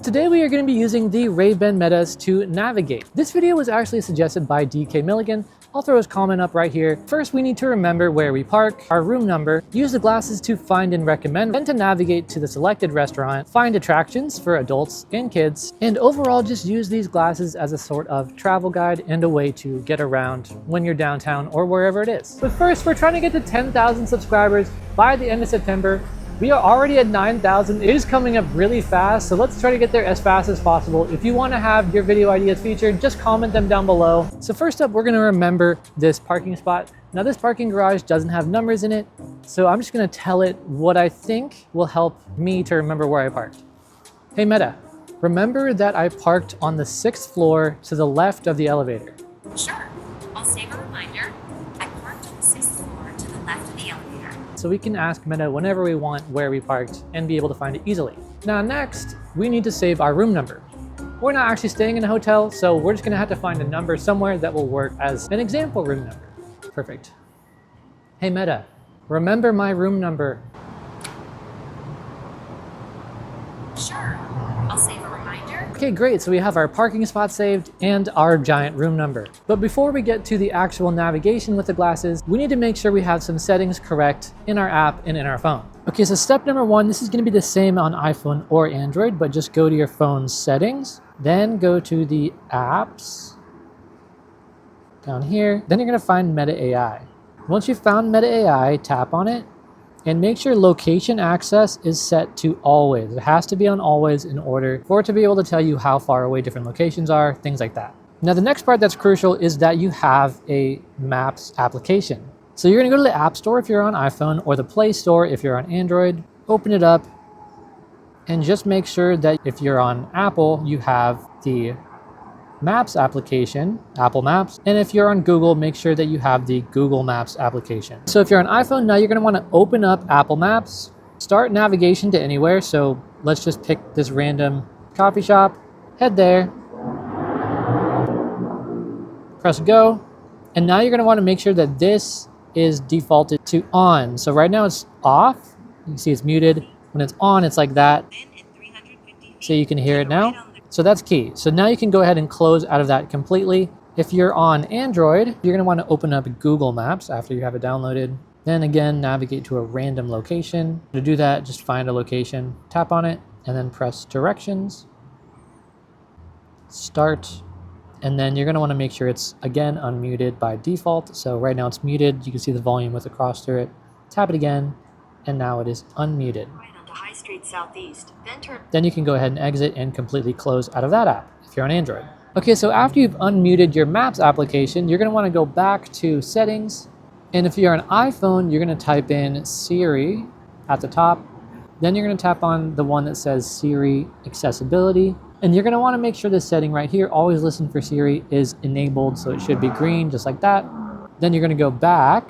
Today we are going to be using the Ray-Ban Metas to navigate. This video was actually suggested by DK Milligan. I'll throw his comment up right here. First, we need to remember where we park, our room number, use the glasses to find and recommend, then to navigate to the selected restaurant, find attractions for adults and kids, and overall just use these glasses as a sort of travel guide and a way to get around when you're downtown or wherever it is. But first, we're trying to get to 10,000 subscribers by the end of September. We are already at 9,000. It is coming up really fast, so let's try to get there as fast as possible. If you want to have your video ideas featured, just comment them down below. So first up, we're going to remember this parking spot. Now this parking garage doesn't have numbers in it, so I'm just going to tell it what I think will help me to remember where I parked. Hey Meta, remember that I parked on the 6th floor to the left of the elevator. Sure, I'll save a reminder. I parked on the 6th floor to the left of the elevator. So we can ask Meta whenever we want where we parked and be able to find it easily. Now next, we need to save our room number. We're not actually staying in a hotel, so we're just gonna have to find a number somewhere that will work as an example room number. Perfect. Hey Meta, remember my room number. Sure, I'll save a reminder. Okay, great, so we have our parking spot saved and our giant room number. But before we get to the actual navigation with the glasses, we need to make sure we have some settings correct in our app and in our phone. Okay, so step number one, this is gonna be the same on iPhone or Android, but just go to your phone's settings, then go to the apps, down here, then you're gonna find Meta AI. Once you've found Meta AI, tap on it, and make sure location access is set to always. It has to be on always in order for it to be able to tell you how far away different locations are, things like that. Now the next part that's crucial is that you have a Maps application. So you're gonna go to the App Store if you're on iPhone or the Play Store if you're on Android, open it up, and just make sure that if you're on Apple, you have the Maps application, Apple Maps, and if you're on Google, make sure that you have the Google Maps application. So if you're on iPhone, now you're going to want to open up Apple Maps, start navigation to anywhere. So let's just pick this random coffee shop, head there, press go, and now you're going to want to make sure that this is defaulted to on. So right now it's off. You can see it's muted. When it's on, it's like that. So you can hear it now. So that's key. So now you can go ahead and close out of that completely. If you're on Android, you're going to want to open up Google Maps after you have it downloaded. Then again, navigate to a random location. To do that, just find a location, tap on it, and then press directions, start, and then you're going to want to make sure it's, again, unmuted by default. So right now it's muted. You can see the volume with the cross through it. Tap it again, and now it is unmuted. High Street Southeast, Then you can go ahead and exit and completely close out of that app if you're on Android. Okay, so after you've unmuted your Maps application, you're going to want to go back to settings. And if you're on iPhone, you're going to type in Siri at the top. Then you're going to tap on the one that says Siri Accessibility. And you're going to want to make sure this setting right here, always listen for Siri, is enabled. So it should be green, just like that. Then you're going to go back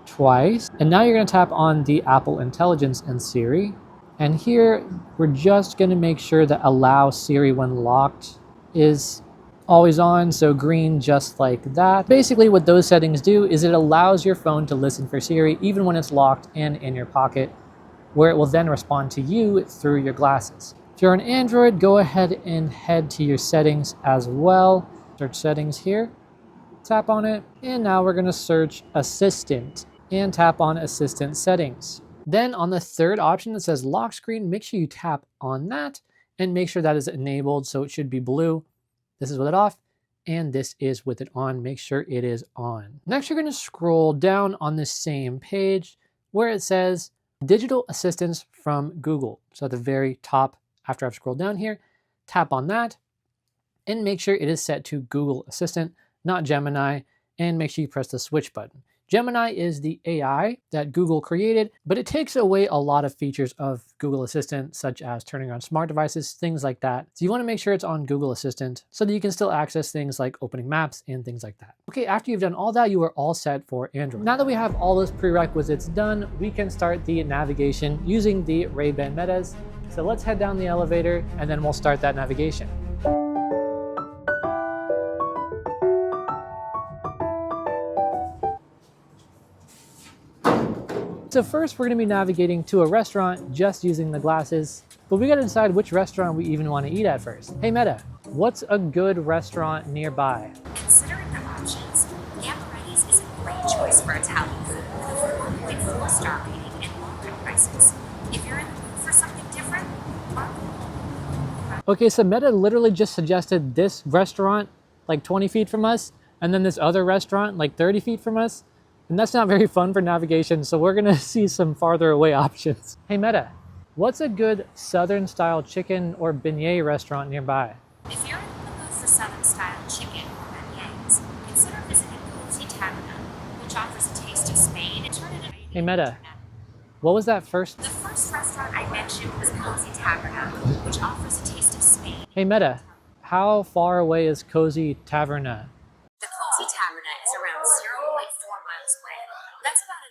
twice, and now you're going to tap on the Apple Intelligence and Siri, and here we're just going to make sure that allow Siri when locked is always on, so green, just like that. Basically what those settings do is it allows your phone to listen for Siri even when it's locked and in your pocket, where it will then respond to you through your glasses. If you're on Android, go ahead and head to your settings as well. Search settings here, tap on it, and now we're going to search Assistant and tap on Assistant Settings. Then on the third option that says Lock Screen, make sure you tap on that and make sure that is enabled, so it should be blue. This is with it off, and this is with it on. Make sure it is on. Next, you're going to scroll down on the same page where it says Digital Assistance from Google. So at the very top, after I've scrolled down here, tap on that and make sure it is set to Google Assistant, not Gemini, and make sure you press the switch button. Gemini is the AI that Google created, but it takes away a lot of features of Google Assistant, such as turning on smart devices, things like that. So you want to make sure it's on Google Assistant so that you can still access things like opening maps and things like that. Okay, after you've done all that, you are all set for Android. Now that we have all those prerequisites done, we can start the navigation using the Ray-Ban Metas. So let's head down the elevator and then we'll start that navigation. So first we're going to be navigating to a restaurant just using the glasses. but we gotta decide which restaurant we even want to eat at first. Hey Meta, what's a good restaurant nearby? Considering the options, Gambaretti's is a great choice for Italian food with a 4.4-star rating and low prices. If you're in the mood for something different, Okay, so Meta literally just suggested this restaurant like 20 feet from us, and then this other restaurant like 30 feet from us. And that's not very fun for navigation, so we're gonna see some farther away options. Hey Meta, what's a good Southern style chicken or beignet restaurant nearby? if you're in the mood for Southern-style chicken or beignets, consider visiting Cozy Taverna, which offers a taste of Spain and turn it into Hey Meta, what was that first? The first restaurant I mentioned was Cozy Taverna, which offers a taste of Spain. Hey Meta, how far away is Cozy Taverna? The Cozy Taverna is around 0.4 miles away. That's about a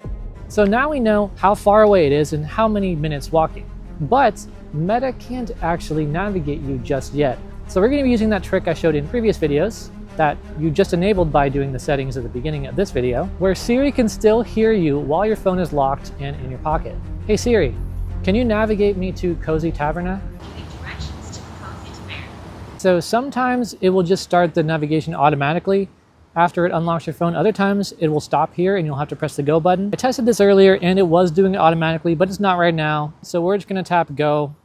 9-minute. So now we know how far away it is and how many minutes walking. But Meta can't actually navigate you just yet. So we're going to be using that trick I showed in previous videos that you just enabled by doing the settings at the beginning of this video, where Siri can still hear you while your phone is locked and in your pocket. Hey Siri, can you navigate me to Cozy Taverna? Directions to the Cozy Taverna. So sometimes it will just start the navigation automatically after it unlocks your phone. Other times it will stop here and you'll have to press the go button. I tested this earlier and it was doing it automatically, but it's not right now. So we're just gonna tap go.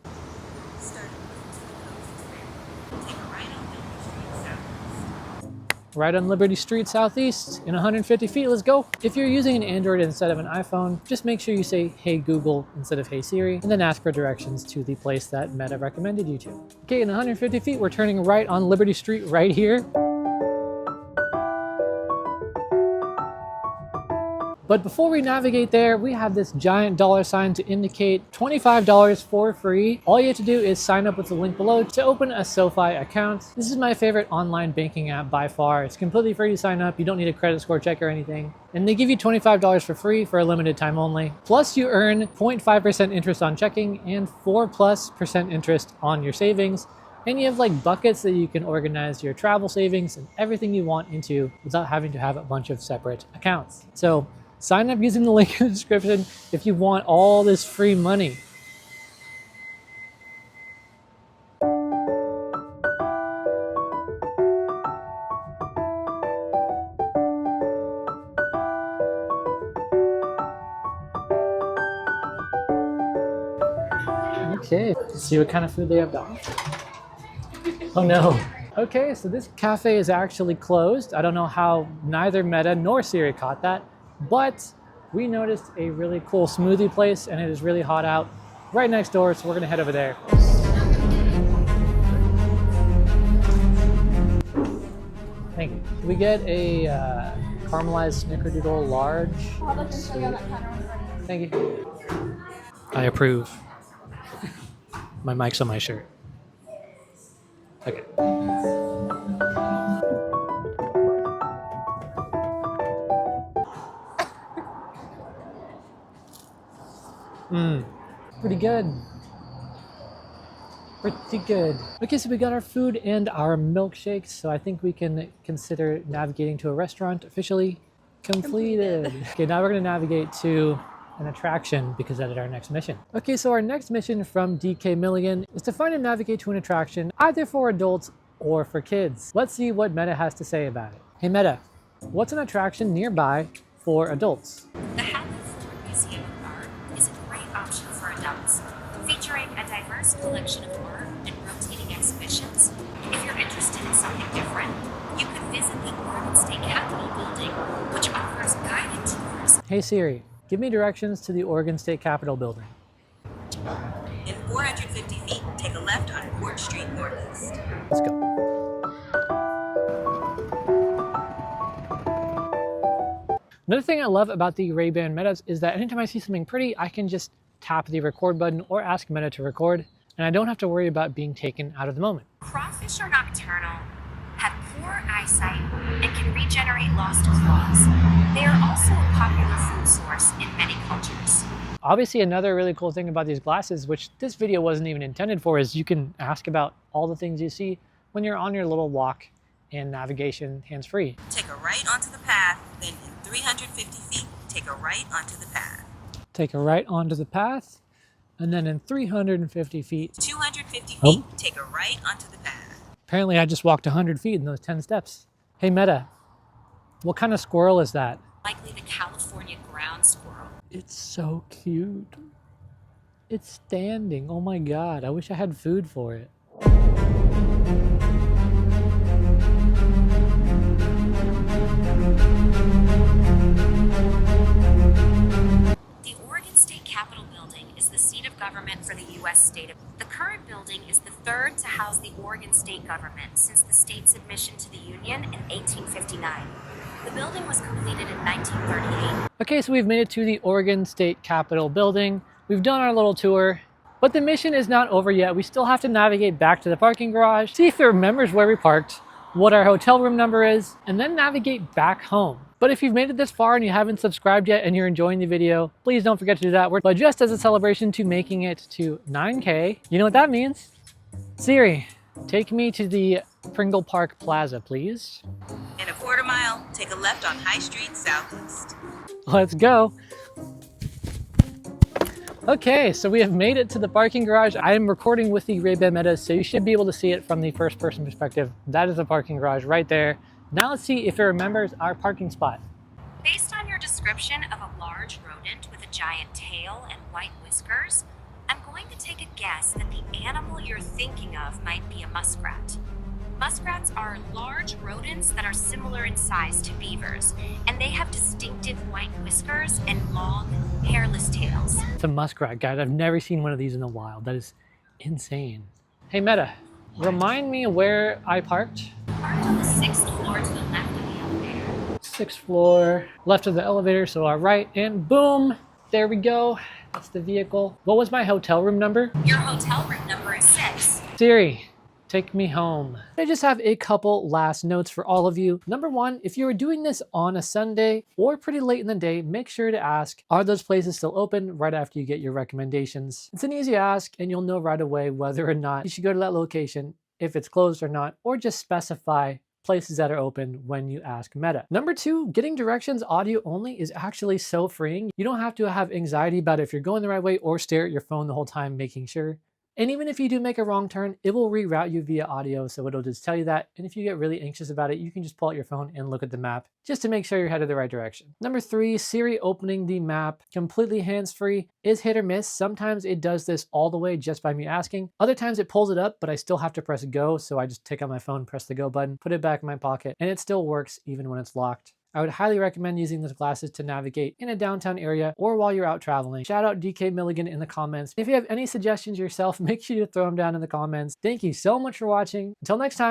Start to move to the Cozy Taverna. Take a right on Liberty Street South. Right on Liberty Street Southeast in 150 feet, let's go. If you're using an Android instead of an iPhone, just make sure you say, hey Google instead of hey Siri, and then ask for directions to the place that Meta recommended you to. Okay, in 150 feet, we're turning right on Liberty Street right here. But before we navigate there, we have this giant $sign to indicate $25 for free. All you have to do is sign up with the link below to open a SoFi account. This is my favorite online banking app by far. It's completely free to sign up. You don't need a credit score check or anything. And they give you $25 for free for a limited time only. Plus you earn 0.5% interest on checking and 4+% interest on your savings. And you have like buckets that you can organize your travel savings and everything you want into without having to have a bunch of separate accounts. So sign up using the link in the description if you want all this free money. Okay, let's see what kind of food they have to offer. Oh no. Okay, so this cafe is actually closed. I don't know how neither Meta nor Siri caught that, but we noticed a really cool smoothie place and it is really hot out right next door, so we're gonna head over there. Thank you. Can we get a caramelized snickerdoodle large? Thank you. I approve. My mic's on my shirt. Okay. Pretty good. Pretty good. Okay, so we got our food and our milkshakes, so I think we can consider navigating to a restaurant officially completed. Okay, now we're gonna navigate to an attraction because that is our next mission. Okay, so our next mission from DK Milligan is to find and navigate to an attraction either for adults or for kids. Let's see what Meta has to say about it. Hey Meta, what's an attraction nearby for adults? The Hadley Ford Museum of Art is a great option for adults, featuring a diverse collection of art and rotating exhibitions. If you're interested in something different, you could visit the Oregon State Capitol building, which offers guided tours. Hey Siri, give me directions to the Oregon State Capitol building. In 450 feet, take a left on Port Street Northeast. Let's go. Another thing I love about the Ray-Ban Metas is that anytime I see something pretty, I can just tap the record button or ask Meta to record, and I don't have to worry about being taken out of the moment. Crawfish are nocturnal, have poor eyesight, and can regenerate lost claws. They are also a popular food source in many cultures. Obviously, another really cool thing about these glasses, which this video wasn't even intended for, is you can ask about all the things you see when you're on your little walk and navigation hands-free. Take a right onto the path, then in 350 feet, take a right onto the path. Take a right onto the path, And then in 350 feet, 250 feet, Oh. take a right onto the path. apparently I just walked 100 feet in those 10 steps. Hey Meta, what kind of squirrel is that? Likely the California ground squirrel. It's so cute. It's standing. Oh my God, I wish I had food for it. The Oregon State Capitol building is the seat of government for the U.S. state of. The current building is the third to house the Oregon state government since the state's admission to the Union in 1859. The building was completed in 1938. Okay, so we've made it to the Oregon State Capitol building. We've done our little tour, but the mission is not over yet. We still have to navigate back to the parking garage, see if it remembers where we parked, what our hotel room number is, and then navigate back home. But if you've made it this far and you haven't subscribed yet and you're enjoying the video, please don't forget to do that. But just as a celebration to making it to 9K, you know what that means? Siri, take me to the Pringle Park Plaza, please. In a quarter mile, take a left on High Street Southeast. Let's go. Okay, so we have made it to the parking garage. I am recording with the Ray-Ban Meta, so you should be able to see it from the first person perspective. That is the parking garage right there. Now let's see if it remembers our parking spot. Based on your description of a large rodent with a giant tail and white whiskers, I'm going to take a guess that the animal you're thinking of might be a muskrat. Muskrats are large rodents that are similar in size to beavers, and they have distinctive white whiskers and long, hairless tails. It's a muskrat, guys. I've never seen one of these in the wild. That is insane. Hey Meta, remind me where I parked. Parked on the 6th floor to the left of the elevator. 6th floor, left of the elevator, so our right, and boom, there we go. That's the vehicle. What was my hotel room number? Your hotel room number is 6. Siri, take me home. I just have a couple last notes for all of you. Number one, if you are doing this on a Sunday or pretty late in the day, make sure to ask, are those places still open right after you get your recommendations? It's an easy ask and you'll know right away whether or not you should go to that location, if it's closed or not, or just specify places that are open when you ask Meta. Number two, getting directions audio only is actually so freeing. You don't have to have anxiety about if you're going the right way or stare at your phone the whole time making sure. And even if you do make a wrong turn, it will reroute you via audio, so it'll just tell you that. And if you get really anxious about it, you can just pull out your phone and look at the map just to make sure you're headed the right direction. Number three, Siri opening the map completely hands-free is hit or miss. Sometimes it does this all the way just by me asking. Other times it pulls it up, but I still have to press go, so I just take out my phone, press the go button, put it back in my pocket, and it still works even when it's locked. I would highly recommend using those glasses to navigate in a downtown area or while you're out traveling. Shout out DK Milligan in the comments. If you have any suggestions yourself, make sure you throw them down in the comments. Thank you so much for watching. Until next time.